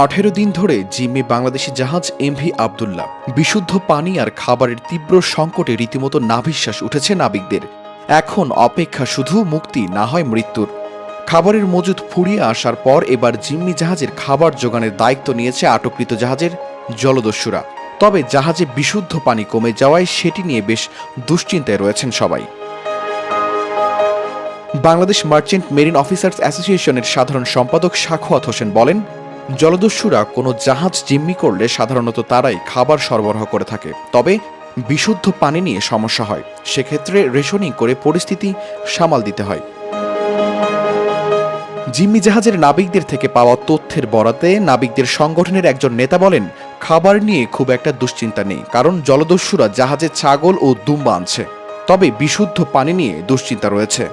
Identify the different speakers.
Speaker 1: 18 দিন ধরে জিম্মি বাংলাদেশি জাহাজ এমভি আবদুল্লাহ। বিশুদ্ধ পানি আর খাবারের তীব্র সংকটে রীতিমতো নাভিশ্বাস উঠেছে নাবিকদের। এখন অপেক্ষা শুধু মুক্তি, না হয় মৃত্যুর। খাবারের মজুদ ফুরিয়ে আসার পর এবার জিম্মি জাহাজের খাবার জোগানের দায়িত্ব নিয়েছে আটককৃত জাহাজের জলদস্যুরা। তবে জাহাজে বিশুদ্ধ পানি কমে যাওয়ায় সেটি নিয়ে বেশ দুশ্চিন্তায় রয়েছেন সবাই। বাংলাদেশ মার্চেন্ট মেরিন অফিসার্স অ্যাসোসিয়েশনের সাধারণ সম্পাদক সাখাওয়াত হোসেন বলেন, জলদস্যুরা কোনো জাহাজ জিম্মি করলে সাধারণত তারাই খাবার সরবরাহ করে থাকে। তবে বিশুদ্ধ পানি নিয়ে সমস্যা হয়, সেক্ষেত্রে রেশনিং করে পরিস্থিতি সামাল দিতে হয়। জিম্মি জাহাজের নাবিকদের থেকে পাওয়া তথ্যের বরাতে নাবিকদের সংগঠনের একজন নেতা বলেন, খাবার নিয়ে খুব একটা দুশ্চিন্তা নেই, কারণ জলদস্যুরা জাহাজে ছাগল ও দুম্বা আনছে। তবে বিশুদ্ধ পানি নিয়ে দুশ্চিন্তা রয়েছে।